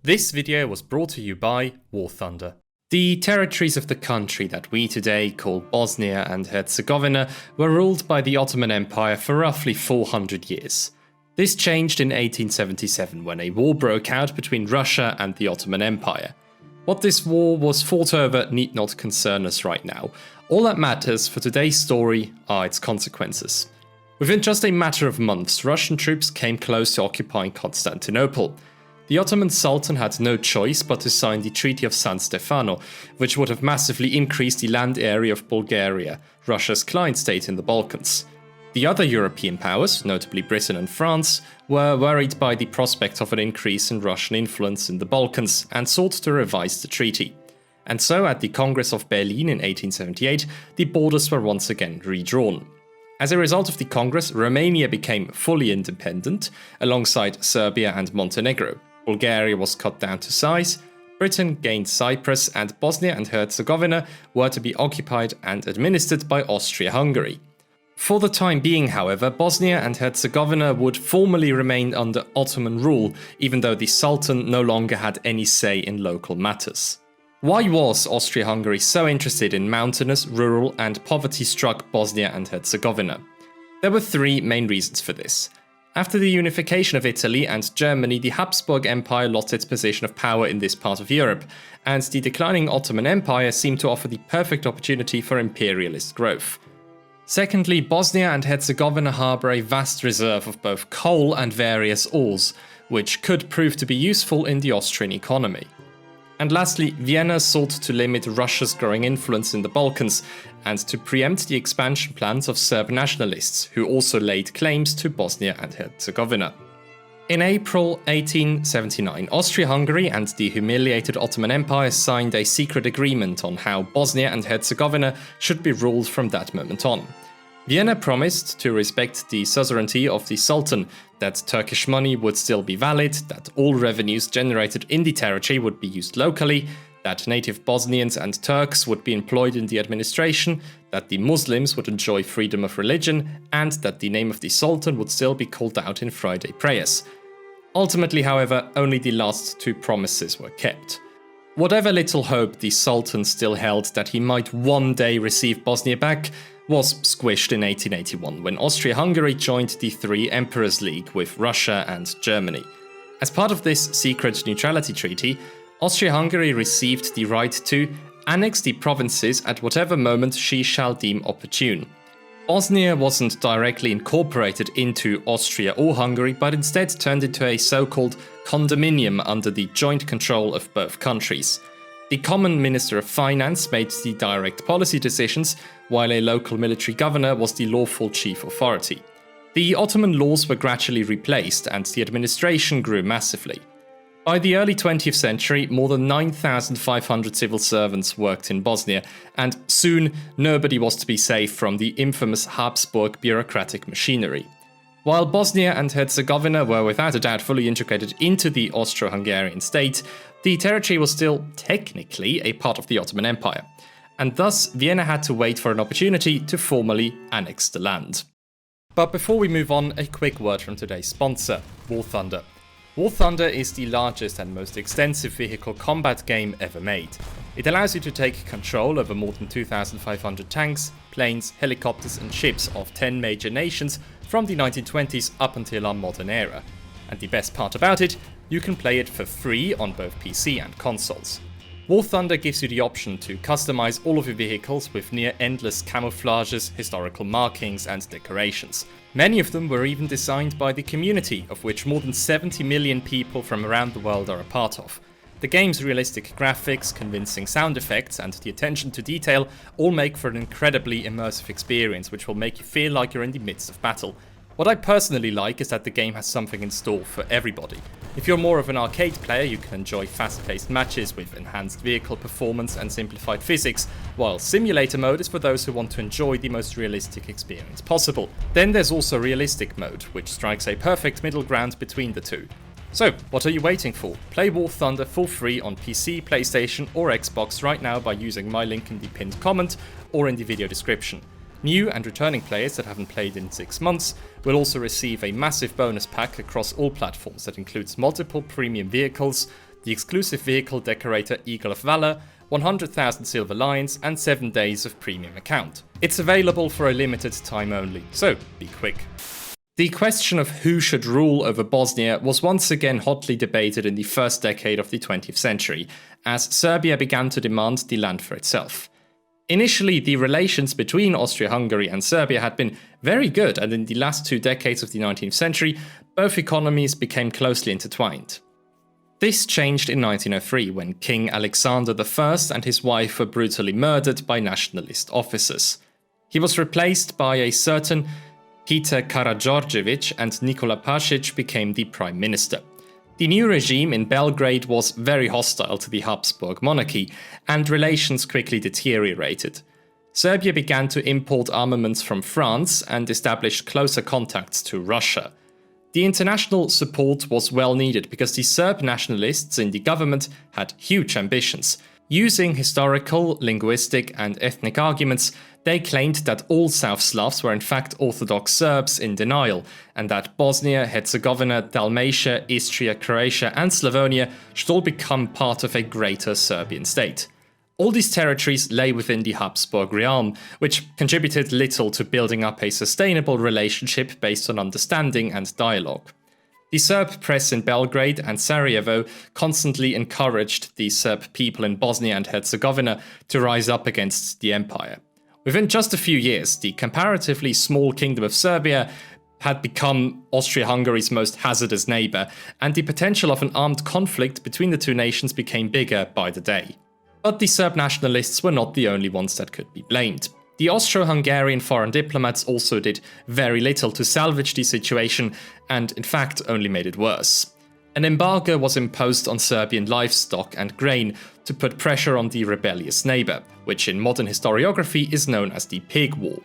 This video was brought to you by War Thunder. The territories of the country that we today call Bosnia and Herzegovina were ruled by the Ottoman Empire for roughly 400 years. This changed in 1877 when a war broke out between Russia and the Ottoman Empire. What this war was fought over need not concern us right now. All that matters for today's story are its consequences. Within just a matter of months, Russian troops came close to occupying Constantinople. The Ottoman Sultan had no choice but to sign the Treaty of San Stefano, which would have massively increased the land area of Bulgaria, Russia's client state in the Balkans. The other European powers, notably Britain and France, were worried by the prospect of an increase in Russian influence in the Balkans and sought to revise the treaty. And so at the Congress of Berlin in 1878, the borders were once again redrawn. As a result of the Congress, Romania became fully independent, alongside Serbia and Montenegro. Bulgaria was cut down to size, Britain gained Cyprus, and Bosnia and Herzegovina were to be occupied and administered by Austria-Hungary. For the time being, however, Bosnia and Herzegovina would formally remain under Ottoman rule, even though the Sultan no longer had any say in local matters. Why was Austria-Hungary so interested in mountainous, rural, and poverty-struck Bosnia and Herzegovina? There were three main reasons for this. After the unification of Italy and Germany, the Habsburg Empire lost its position of power in this part of Europe, and the declining Ottoman Empire seemed to offer the perfect opportunity for imperialist growth. Secondly, Bosnia and Herzegovina harbour a vast reserve of both coal and various ores, which could prove to be useful in the Austrian economy. And lastly, Vienna sought to limit Russia's growing influence in the Balkans and to preempt the expansion plans of Serb nationalists, who also laid claims to Bosnia and Herzegovina. In April 1879, Austria-Hungary and the humiliated Ottoman Empire signed a secret agreement on how Bosnia and Herzegovina should be ruled from that moment on. Vienna promised to respect the suzerainty of the Sultan, that Turkish money would still be valid, that all revenues generated in the territory would be used locally, that native Bosnians and Turks would be employed in the administration, that the Muslims would enjoy freedom of religion, and that the name of the Sultan would still be called out in Friday prayers. Ultimately, however, only the last two promises were kept. Whatever little hope the Sultan still held that he might one day receive Bosnia back was squished in 1881 when Austria-Hungary joined the Three Emperors League with Russia and Germany. As part of this secret neutrality treaty, Austria-Hungary received the right to annex the provinces at whatever moment she shall deem opportune. Bosnia wasn't directly incorporated into Austria or Hungary, but instead turned into a so-called condominium under the joint control of both countries. The Common Minister of Finance made the direct policy decisions, while a local military governor was the lawful chief authority. The Ottoman laws were gradually replaced, and the administration grew massively. By the early 20th century, more than 9,500 civil servants worked in Bosnia, and soon nobody was to be safe from the infamous Habsburg bureaucratic machinery. While Bosnia and Herzegovina were without a doubt fully integrated into the Austro-Hungarian state, the territory was still technically a part of the Ottoman Empire, and thus Vienna had to wait for an opportunity to formally annex the land. But before we move on, a quick word from today's sponsor, War Thunder. War Thunder is the largest and most extensive vehicle combat game ever made. It allows you to take control over more than 2,500 tanks, planes, helicopters and ships of 10 major nations from the 1920s up until our modern era. And the best part about it, you can play it for free on both PC and consoles. War Thunder gives you the option to customize all of your vehicles with near endless camouflages, historical markings and decorations. Many of them were even designed by the community, of which more than 70 million people from around the world are a part of. The game's realistic graphics, convincing sound effects and the attention to detail all make for an incredibly immersive experience which will make you feel like you're in the midst of battle. What I personally like is that the game has something in store for everybody. If you're more of an arcade player, you can enjoy fast-paced matches with enhanced vehicle performance and simplified physics, while simulator mode is for those who want to enjoy the most realistic experience possible. Then there's also realistic mode, which strikes a perfect middle ground between the two. So, what are you waiting for? Play War Thunder for free on PC, PlayStation or Xbox right now by using my link in the pinned comment or in the video description. New and returning players that haven't played in 6 months will also receive a massive bonus pack across all platforms that includes multiple premium vehicles, the exclusive vehicle decorator Eagle of Valor, 100,000 silver lions, and 7 days of premium account. It's available for a limited time only, so be quick. The question of who should rule over Bosnia was once again hotly debated in the first decade of the 20th century, as Serbia began to demand the land for itself. Initially, the relations between Austria-Hungary and Serbia had been very good, and in the last 2 decades of the 19th century, both economies became closely intertwined. This changed in 1903 when King Alexander I and his wife were brutally murdered by nationalist officers. He was replaced by a certain Peter Karađorđević, and Nikola Pasic became the prime minister. The new regime in Belgrade was very hostile to the Habsburg monarchy, and relations quickly deteriorated. Serbia began to import armaments from France and established closer contacts to Russia. The international support was well needed because the Serb nationalists in the government had huge ambitions. Using historical, linguistic, and ethnic arguments, they claimed that all South Slavs were in fact Orthodox Serbs in denial, and that Bosnia, Herzegovina, Dalmatia, Istria, Croatia, and Slavonia should all become part of a greater Serbian state. All these territories lay within the Habsburg realm, which contributed little to building up a sustainable relationship based on understanding and dialogue. The Serb press in Belgrade and Sarajevo constantly encouraged the Serb people in Bosnia and Herzegovina to rise up against the empire. Within just a few years, the comparatively small kingdom of Serbia had become Austria-Hungary's most hazardous neighbour, and the potential of an armed conflict between the two nations became bigger by the day. But the Serb nationalists were not the only ones that could be blamed. The Austro-Hungarian foreign diplomats also did very little to salvage the situation, and in fact only made it worse. An embargo was imposed on Serbian livestock and grain to put pressure on the rebellious neighbour, which in modern historiography is known as the Pig War.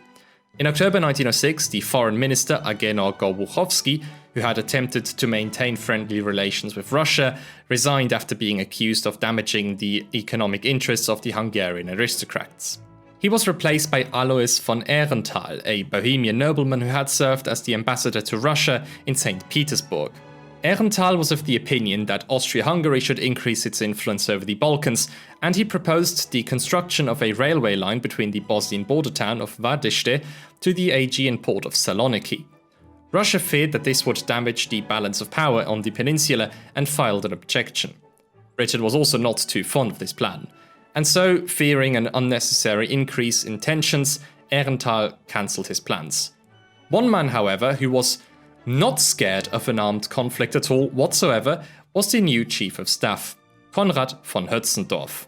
In October 1906, the foreign minister Agenor Gorbuchowski, who had attempted to maintain friendly relations with Russia, resigned after being accused of damaging the economic interests of the Hungarian aristocrats. He was replaced by Alois von Ehrenthal, a Bohemian nobleman who had served as the ambassador to Russia in St. Petersburg. Ehrenthal was of the opinion that Austria-Hungary should increase its influence over the Balkans, and he proposed the construction of a railway line between the Bosnian border town of Vardiste to the Aegean port of Saloniki. Russia feared that this would damage the balance of power on the peninsula and filed an objection. Britain was also not too fond of this plan, and so, fearing an unnecessary increase in tensions, Ehrenthal cancelled his plans. One man, however, who was not scared of an armed conflict at all whatsoever, was the new chief of staff, Konrad von Hötzendorf.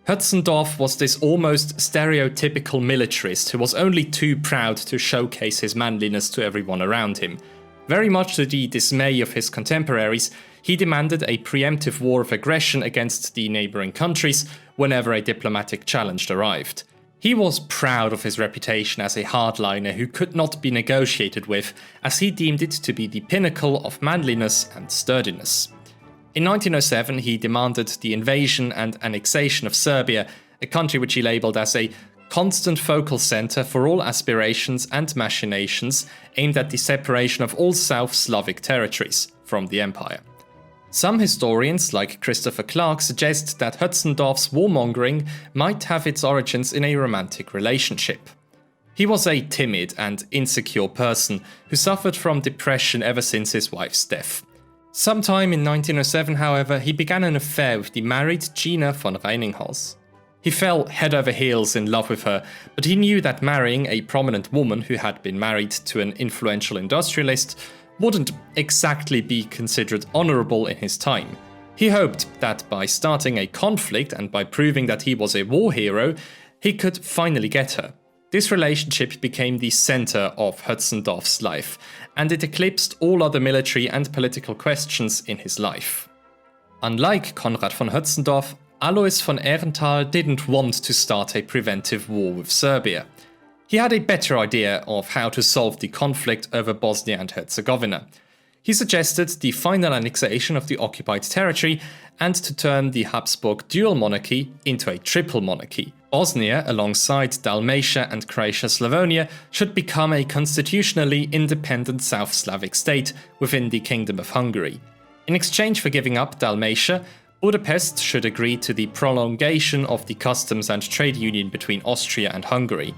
Hötzendorf was this almost stereotypical militarist who was only too proud to showcase his manliness to everyone around him. Very much to the dismay of his contemporaries, he demanded a preemptive war of aggression against the neighbouring countries whenever a diplomatic challenge arrived. He was proud of his reputation as a hardliner who could not be negotiated with, as he deemed it to be the pinnacle of manliness and sturdiness. In 1907, he demanded the invasion and annexation of Serbia, a country which he labelled as a constant focal centre for all aspirations and machinations aimed at the separation of all South Slavic territories from the empire. Some historians, like Christopher Clark, suggest that Hötzendorf's warmongering might have its origins in a romantic relationship. He was a timid and insecure person who suffered from depression ever since his wife's death. Sometime in 1907, however, he began an affair with the married Gina von Reininghaus. He fell head over heels in love with her, but he knew that marrying a prominent woman who had been married to an influential industrialist wouldn't exactly be considered honourable in his time. He hoped that by starting a conflict and by proving that he was a war hero, he could finally get her. This relationship became the centre of Hötzendorf's life, and it eclipsed all other military and political questions in his life. Unlike Konrad von Hötzendorf, Alois von Ehrenthal didn't want to start a preventive war with Serbia. He had a better idea of how to solve the conflict over Bosnia and Herzegovina. He suggested the final annexation of the occupied territory and to turn the Habsburg dual monarchy into a triple monarchy. Bosnia, alongside Dalmatia and Croatia-Slavonia, should become a constitutionally independent South Slavic state within the Kingdom of Hungary. In exchange for giving up Dalmatia, Budapest should agree to the prolongation of the customs and trade union between Austria and Hungary.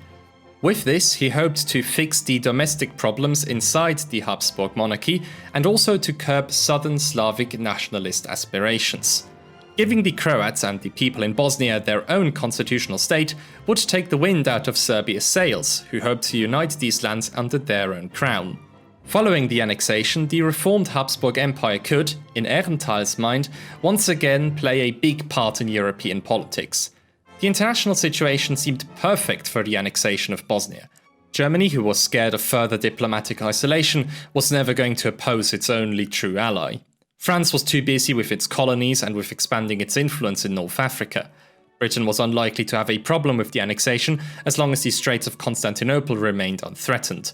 With this, he hoped to fix the domestic problems inside the Habsburg monarchy and also to curb southern Slavic nationalist aspirations. Giving the Croats and the people in Bosnia their own constitutional state would take the wind out of Serbia's sails, who hoped to unite these lands under their own crown. Following the annexation, the reformed Habsburg Empire could, in Aehrenthals' mind, once again play a big part in European politics. The international situation seemed perfect for the annexation of Bosnia. Germany, who was scared of further diplomatic isolation, was never going to oppose its only true ally. France was too busy with its colonies and with expanding its influence in North Africa. Britain was unlikely to have a problem with the annexation as long as the Straits of Constantinople remained unthreatened.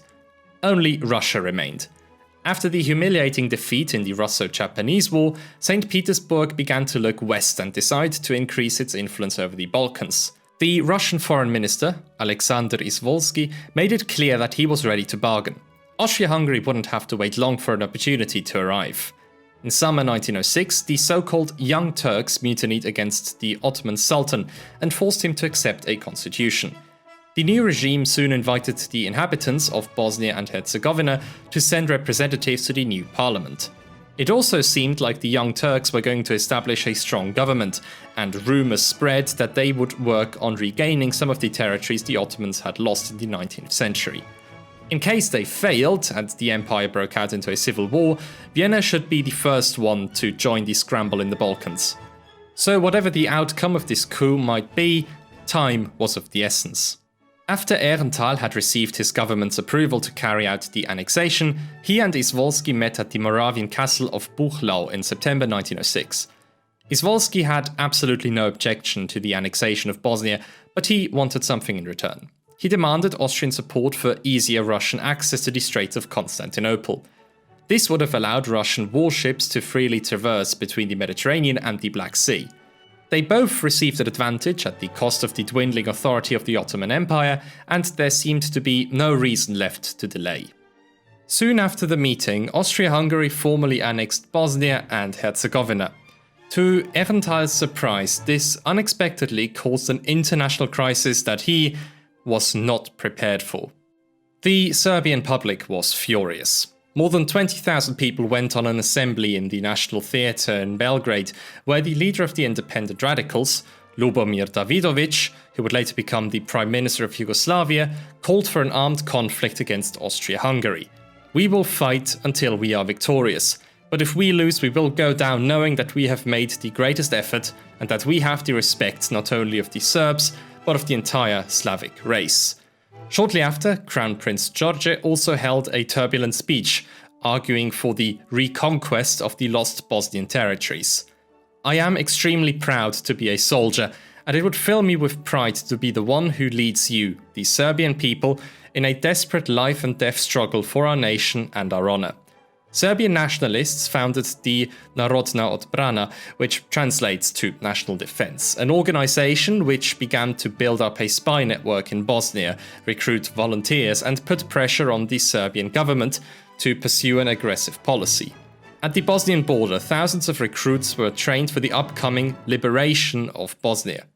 Only Russia remained. After the humiliating defeat in the Russo-Japanese War, St. Petersburg began to look west and decide to increase its influence over the Balkans. The Russian foreign minister, Alexander Izvolsky, made it clear that he was ready to bargain. Austria-Hungary wouldn't have to wait long for an opportunity to arrive. In summer 1906, the so-called Young Turks mutinied against the Ottoman Sultan and forced him to accept a constitution. The new regime soon invited the inhabitants of Bosnia and Herzegovina to send representatives to the new parliament. It also seemed like the Young Turks were going to establish a strong government, and rumors spread that they would work on regaining some of the territories the Ottomans had lost in the 19th century. In case they failed and the empire broke out into a civil war, Vienna should be the first one to join the scramble in the Balkans. So whatever the outcome of this coup might be, time was of the essence. After Aehrenthal had received his government's approval to carry out the annexation, he and Izvolsky met at the Moravian castle of Buchlau in September 1906. Izvolsky had absolutely no objection to the annexation of Bosnia, but he wanted something in return. He demanded Austrian support for easier Russian access to the Straits of Constantinople. This would have allowed Russian warships to freely traverse between the Mediterranean and the Black Sea. They both received an advantage at the cost of the dwindling authority of the Ottoman Empire, and there seemed to be no reason left to delay. Soon after the meeting, Austria-Hungary formally annexed Bosnia and Herzegovina. To Aehrenthals' surprise, this unexpectedly caused an international crisis that he was not prepared for. The Serbian public was furious. More than 20,000 people went on an assembly in the National Theatre in Belgrade, where the leader of the independent radicals, Lubomir Davidovic, who would later become the Prime Minister of Yugoslavia, called for an armed conflict against Austria-Hungary. "We will fight until we are victorious, but if we lose, we will go down knowing that we have made the greatest effort and that we have the respect not only of the Serbs, but of the entire Slavic race." Shortly after, Crown Prince George also held a turbulent speech, arguing for the reconquest of the lost Bosnian territories. "I am extremely proud to be a soldier, and it would fill me with pride to be the one who leads you, the Serbian people, in a desperate life and death struggle for our nation and our honor." Serbian nationalists founded the Narodna Odbrana, which translates to National Defense, an organization which began to build up a spy network in Bosnia, recruit volunteers, and put pressure on the Serbian government to pursue an aggressive policy. At the Bosnian border, thousands of recruits were trained for the upcoming liberation of Bosnia.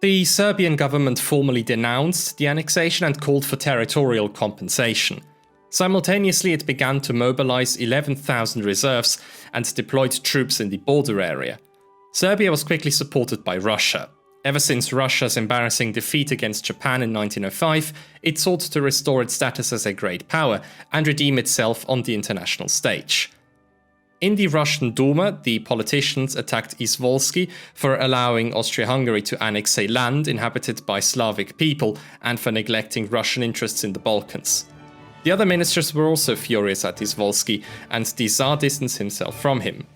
The Serbian government formally denounced the annexation and called for territorial compensation. Simultaneously, it began to mobilize 11,000 reserves and deployed troops in the border area. Serbia was quickly supported by Russia. Ever since Russia's embarrassing defeat against Japan in 1905, it sought to restore its status as a great power and redeem itself on the international stage. In the Russian Duma, the politicians attacked Izvolsky for allowing Austria-Hungary to annex a land inhabited by Slavic people and for neglecting Russian interests in the Balkans. The other ministers were also furious at Izvolsky, and the Tsar distanced himself from him.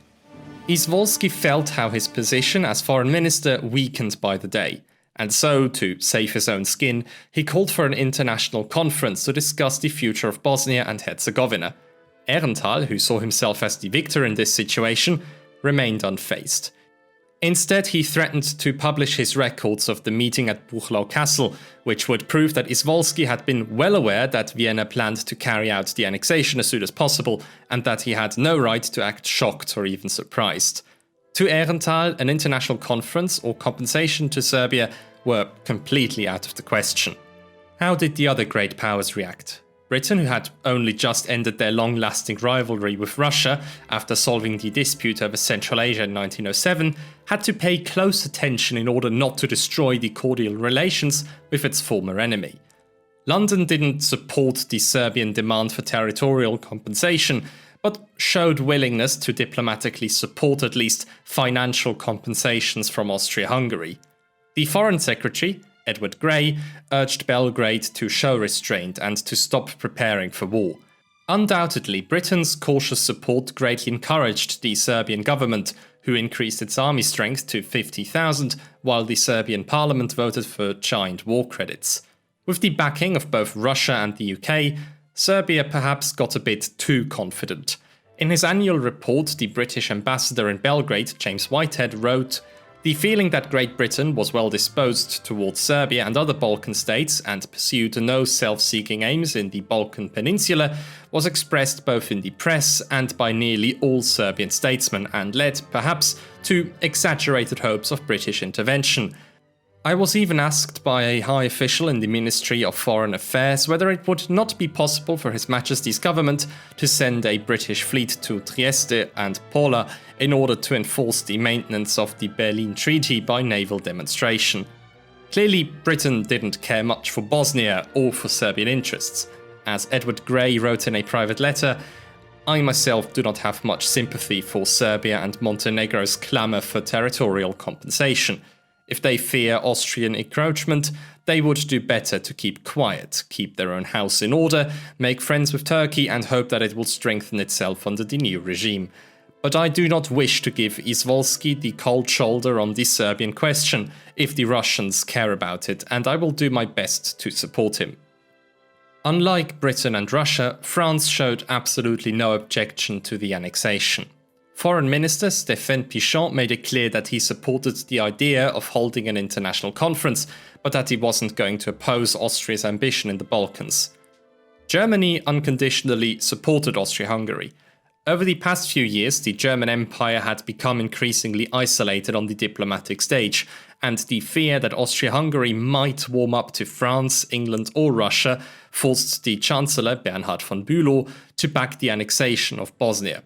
Izvolsky felt how his position as foreign minister weakened by the day, and so, to save his own skin, he called for an international conference to discuss the future of Bosnia and Herzegovina. Aehrenthal, who saw himself as the victor in this situation, remained unfazed. Instead, he threatened to publish his records of the meeting at Buchlau Castle, which would prove that Izvolsky had been well aware that Vienna planned to carry out the annexation as soon as possible, and that he had no right to act shocked or even surprised. To Ehrenthal, an international conference or compensation to Serbia were completely out of the question. How did the other great powers react? Britain, who had only just ended their long-lasting rivalry with Russia after solving the dispute over Central Asia in 1907, had to pay close attention in order not to destroy the cordial relations with its former enemy. London didn't support the Serbian demand for territorial compensation, but showed willingness to diplomatically support at least financial compensations from Austria-Hungary. The Foreign Secretary, Edward Grey, urged Belgrade to show restraint and to stop preparing for war. Undoubtedly, Britain's cautious support greatly encouraged the Serbian government, who increased its army strength to 50,000, while the Serbian parliament voted for giant war credits. With the backing of both Russia and the UK, Serbia perhaps got a bit too confident. In his annual report, the British ambassador in Belgrade, James Whitehead, wrote, "The feeling that Great Britain was well disposed towards Serbia and other Balkan states and pursued no self-seeking aims in the Balkan Peninsula was expressed both in the press and by nearly all Serbian statesmen and led, perhaps, to exaggerated hopes of British intervention. I was even asked by a high official in the Ministry of Foreign Affairs whether it would not be possible for His Majesty's government to send a British fleet to Trieste and Pola in order to enforce the maintenance of the Berlin Treaty by naval demonstration. Clearly, Britain didn't care much for Bosnia or for Serbian interests. As Edward Grey wrote in a private letter, I myself do not have much sympathy for Serbia and Montenegro's clamour for territorial compensation. If they fear Austrian encroachment, they would do better to keep quiet, keep their own house in order, make friends with Turkey and hope that it will strengthen itself under the new regime. But I do not wish to give Izvolsky the cold shoulder on the Serbian question, if the Russians care about it, and I will do my best to support him." Unlike Britain and Russia, France showed absolutely no objection to the annexation. Foreign Minister Stéphane Pichon made it clear that he supported the idea of holding an international conference, but that he wasn't going to oppose Austria's ambition in the Balkans. Germany unconditionally supported Austria-Hungary. Over the past few years, the German Empire had become increasingly isolated on the diplomatic stage, and the fear that Austria-Hungary might warm up to France, England or Russia forced the Chancellor Bernhard von Bülow to back the annexation of Bosnia.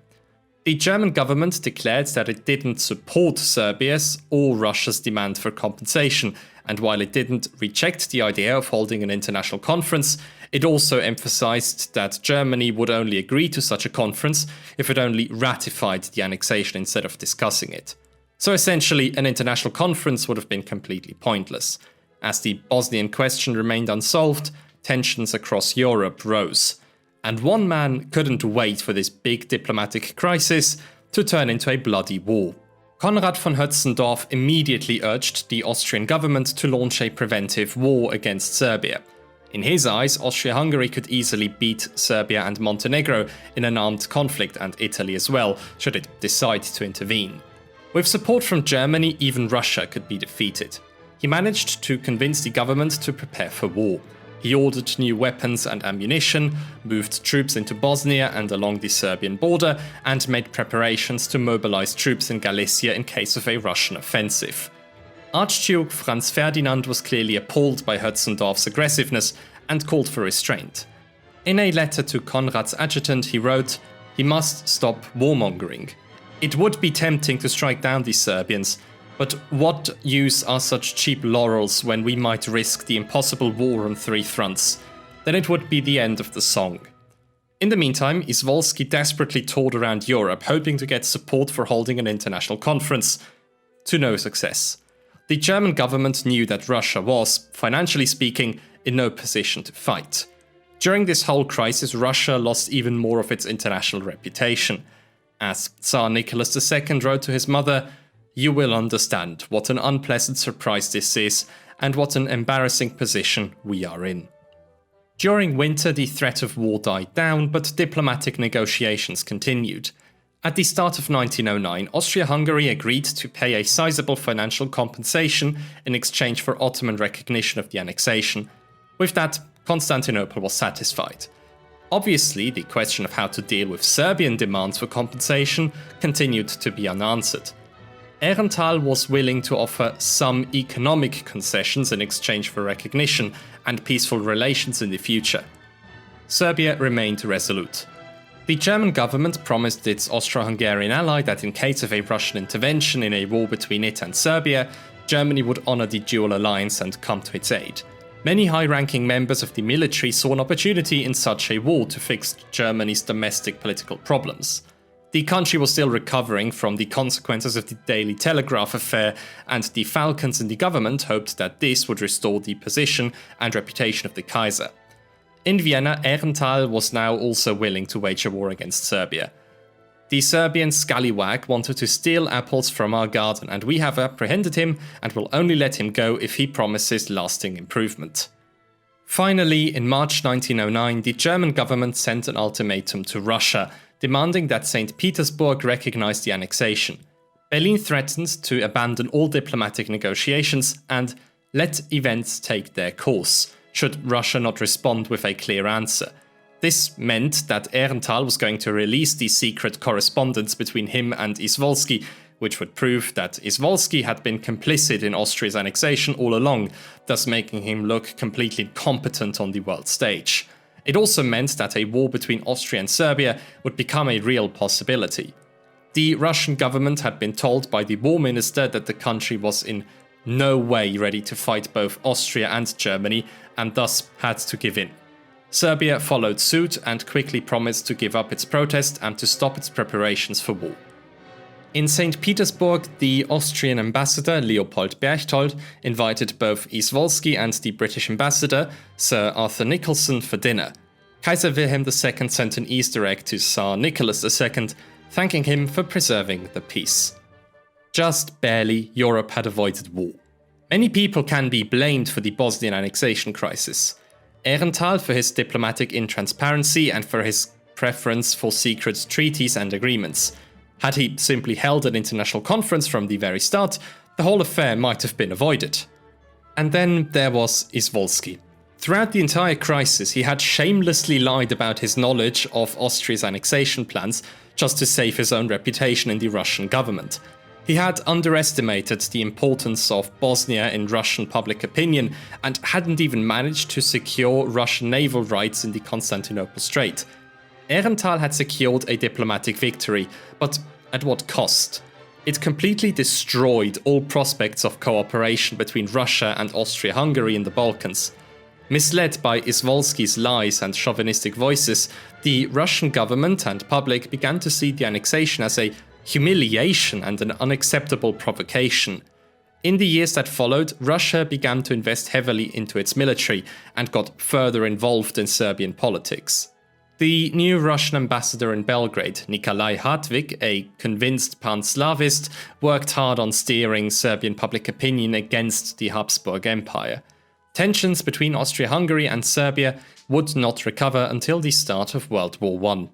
The German government declared that it didn't support Serbia's or Russia's demand for compensation, and while it didn't reject the idea of holding an international conference, it also emphasized that Germany would only agree to such a conference if it only ratified the annexation instead of discussing it. So essentially, an international conference would have been completely pointless. As the Bosnian question remained unsolved, tensions across Europe rose. And one man couldn't wait for this big diplomatic crisis to turn into a bloody war. Konrad von Hötzendorf immediately urged the Austrian government to launch a preventive war against Serbia. In his eyes, Austria-Hungary could easily beat Serbia and Montenegro in an armed conflict, and Italy as well, should it decide to intervene. With support from Germany, even Russia could be defeated. He managed to convince the government to prepare for war. He ordered new weapons and ammunition, moved troops into Bosnia and along the Serbian border, and made preparations to mobilize troops in Galicia in case of a Russian offensive. Archduke Franz Ferdinand was clearly appalled by Hötzendorf's aggressiveness and called for restraint. In a letter to Konrad's adjutant, he wrote, "He must stop warmongering. It would be tempting to strike down the Serbians, but what use are such cheap laurels when we might risk the impossible war on 3 fronts? Then it would be the end of the song." In the meantime, Izvolsky desperately toured around Europe, hoping to get support for holding an international conference. To no success. The German government knew that Russia was, financially speaking, in no position to fight. During this whole crisis, Russia lost even more of its international reputation. As Tsar Nicholas II wrote to his mother, "You will understand what an unpleasant surprise this is and what an embarrassing position we are in." During winter, the threat of war died down, but diplomatic negotiations continued. At the start of 1909, Austria-Hungary agreed to pay a sizable financial compensation in exchange for Ottoman recognition of the annexation. With that, Constantinople was satisfied. Obviously, the question of how to deal with Serbian demands for compensation continued to be unanswered. Aehrenthal was willing to offer some economic concessions in exchange for recognition and peaceful relations in the future. Serbia remained resolute. The German government promised its Austro-Hungarian ally that in case of a Russian intervention in a war between it and Serbia, Germany would honor the dual alliance and come to its aid. Many high-ranking members of the military saw an opportunity in such a war to fix Germany's domestic political problems. The country was still recovering from the consequences of the Daily Telegraph affair, and the Falcons in the government hoped that this would restore the position and reputation of the Kaiser. In Vienna, Aehrenthal was now also willing to wage a war against Serbia. The Serbian scallywag wanted to steal apples from our garden, and we have apprehended him and will only let him go if he promises lasting improvement. Finally, in March 1909, the German government sent an ultimatum to Russia, demanding that St. Petersburg recognize the annexation. Berlin threatened to abandon all diplomatic negotiations and let events take their course, should Russia not respond with a clear answer. This meant that Aehrenthal was going to release the secret correspondence between him and Izvolsky, which would prove that Izvolsky had been complicit in Austria's annexation all along, thus making him look completely incompetent on the world stage. It also meant that a war between Austria and Serbia would become a real possibility. The Russian government had been told by the war minister that the country was in no way ready to fight both Austria and Germany, and thus had to give in. Serbia followed suit and quickly promised to give up its protest and to stop its preparations for war. In St. Petersburg, the Austrian ambassador Leopold Berchtold invited both Izvolsky and the British ambassador, Sir Arthur Nicholson, for dinner. Kaiser Wilhelm II sent an Easter egg to Tsar Nicholas II, thanking him for preserving the peace. Just barely, Europe had avoided war. Many people can be blamed for the Bosnian Annexation Crisis. Aehrenthal for his diplomatic intransparency and for his preference for secret treaties and agreements. Had he simply held an international conference from the very start, the whole affair might have been avoided. And then there was Izvolsky. Throughout the entire crisis, he had shamelessly lied about his knowledge of Austria's annexation plans just to save his own reputation in the Russian government. He had underestimated the importance of Bosnia in Russian public opinion and hadn't even managed to secure Russian naval rights in the Constantinople Strait. Aehrenthal had secured a diplomatic victory, but at what cost? It completely destroyed all prospects of cooperation between Russia and Austria-Hungary in the Balkans. Misled by Izvolsky's lies and chauvinistic voices, the Russian government and public began to see the annexation as a humiliation and an unacceptable provocation. In the years that followed, Russia began to invest heavily into its military and got further involved in Serbian politics. The new Russian ambassador in Belgrade, Nikolai Hartwig, a convinced pan-Slavist, worked hard on steering Serbian public opinion against the Habsburg Empire. Tensions between Austria-Hungary and Serbia would not recover until the start of World War I.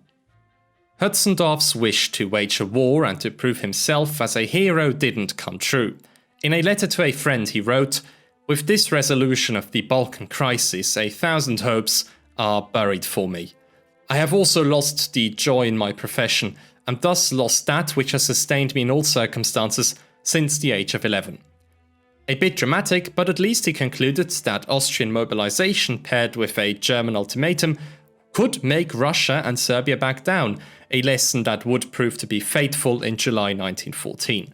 Hötzendorf's wish to wage a war and to prove himself as a hero didn't come true. In a letter to a friend he wrote, "With this resolution of the Balkan crisis, 1,000 hopes are buried for me. I have also lost the joy in my profession, and thus lost that which has sustained me in all circumstances since the age of 11. A bit dramatic, but at least he concluded that Austrian mobilization paired with a German ultimatum could make Russia and Serbia back down, a lesson that would prove to be fateful in July 1914.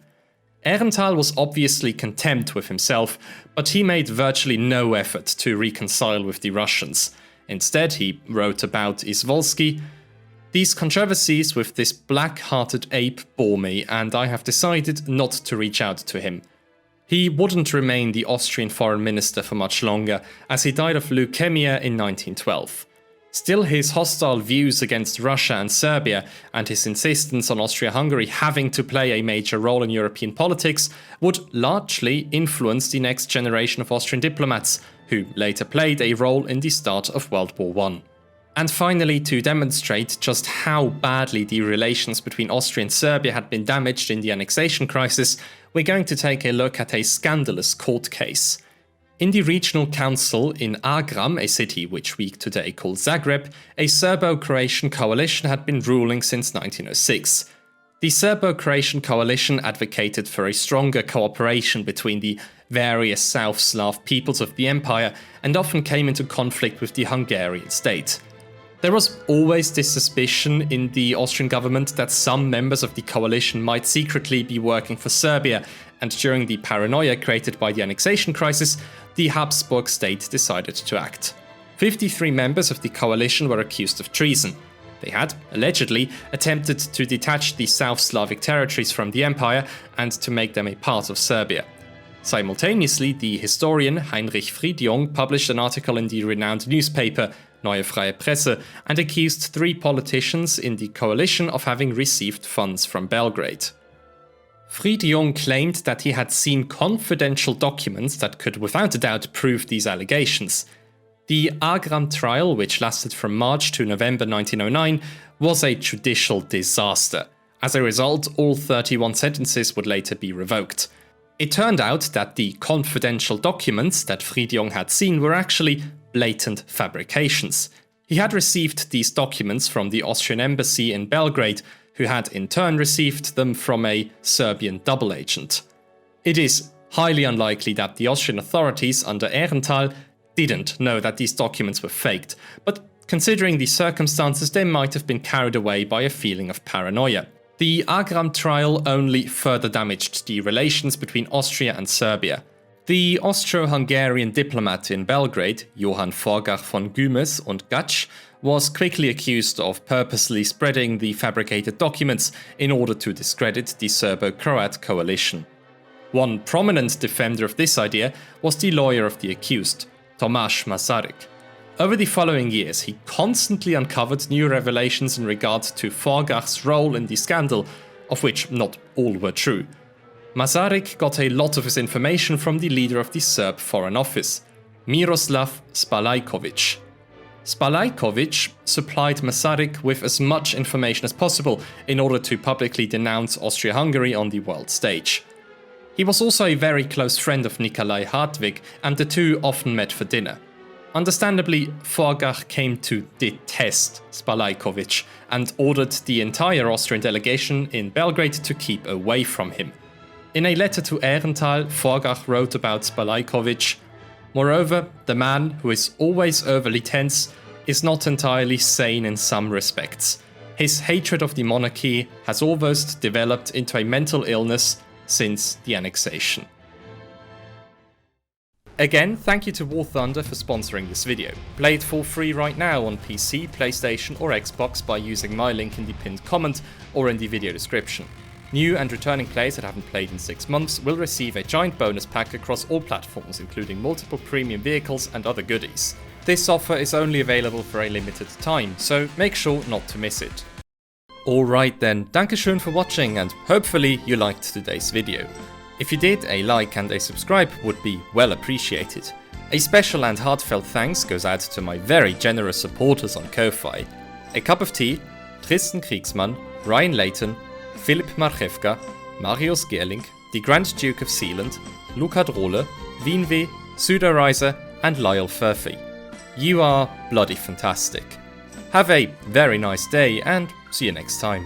Aehrenthal was obviously content with himself, but he made virtually no effort to reconcile with the Russians. Instead, he wrote about Izvolsky, "These controversies with this black-hearted ape bore me, and I have decided not to reach out to him." He wouldn't remain the Austrian foreign minister for much longer, as he died of leukemia in 1912. Still, his hostile views against Russia and Serbia, and his insistence on Austria-Hungary having to play a major role in European politics, would largely influence the next generation of Austrian diplomats, who later played a role in the start of World War I. And finally, to demonstrate just how badly the relations between Austria and Serbia had been damaged in the annexation crisis, we're going to take a look at a scandalous court case. In the regional council in Agram, a city which we today call Zagreb, a Serbo-Croatian coalition had been ruling since 1906. The Serbo-Croatian coalition advocated for a stronger cooperation between the various South Slav peoples of the empire and often came into conflict with the Hungarian state. There was always this suspicion in the Austrian government that some members of the coalition might secretly be working for Serbia, and during the paranoia created by the annexation crisis, the Habsburg state decided to act. 53 members of the coalition were accused of treason. They had, allegedly, attempted to detach the South Slavic territories from the empire and to make them a part of Serbia. Simultaneously, the historian Heinrich Friedjung published an article in the renowned newspaper Neue Freie Presse and accused 3 politicians in the coalition of having received funds from Belgrade. Friedjung claimed that he had seen confidential documents that could without a doubt prove these allegations. The Agram Trial, which lasted from March to November 1909, was a judicial disaster. As a result, all 31 sentences would later be revoked. It turned out that the confidential documents that Friedjung had seen were actually blatant fabrications. He had received these documents from the Austrian embassy in Belgrade, who had in turn received them from a Serbian double agent. It is highly unlikely that the Austrian authorities under Aehrenthal didn't know that these documents were faked, but considering the circumstances, they might have been carried away by a feeling of paranoia. The Agram trial only further damaged the relations between Austria and Serbia. The Austro-Hungarian diplomat in Belgrade, Johann Forgach von Gümes und Gatsch, was quickly accused of purposely spreading the fabricated documents in order to discredit the Serbo-Croat coalition. One prominent defender of this idea was the lawyer of the accused, Tomáš Masaryk. Over the following years, he constantly uncovered new revelations in regard to Forgach's role in the scandal, of which not all were true. Masaryk got a lot of his information from the leader of the Serb Foreign Office, Miroslav Spalajković. Spalajković supplied Masaryk with as much information as possible in order to publicly denounce Austria-Hungary on the world stage. He was also a very close friend of Nikolai Hartwig, and the two often met for dinner. Understandably, Forgach came to detest Spalajković and ordered the entire Austrian delegation in Belgrade to keep away from him. In a letter to Aehrenthal, Forgach wrote about Spalajković, "Moreover, the man, who is always overly tense, is not entirely sane in some respects. His hatred of the monarchy has almost developed into a mental illness since the annexation." Again, thank you to War Thunder for sponsoring this video. Play it for free right now on PC, PlayStation or Xbox by using my link in the pinned comment or in the video description. New and returning players that haven't played in 6 months will receive a giant bonus pack across all platforms, including multiple premium vehicles and other goodies. This offer is only available for a limited time, so make sure not to miss it. Alright then, dankeschön for watching and hopefully you liked today's video. If you did, a like and a subscribe would be well appreciated. A special and heartfelt thanks goes out to my very generous supporters on Ko-Fi. A Cup of Tea, Tristan Kriegsmann, Ryan Layton, Philipp Marchewka, Marius Gerling, the Grand Duke of Sealand, Luca Drohle, Wienweh, Pseudoriser and Lyle Furphy. You are bloody fantastic. Have a very nice day and see you next time.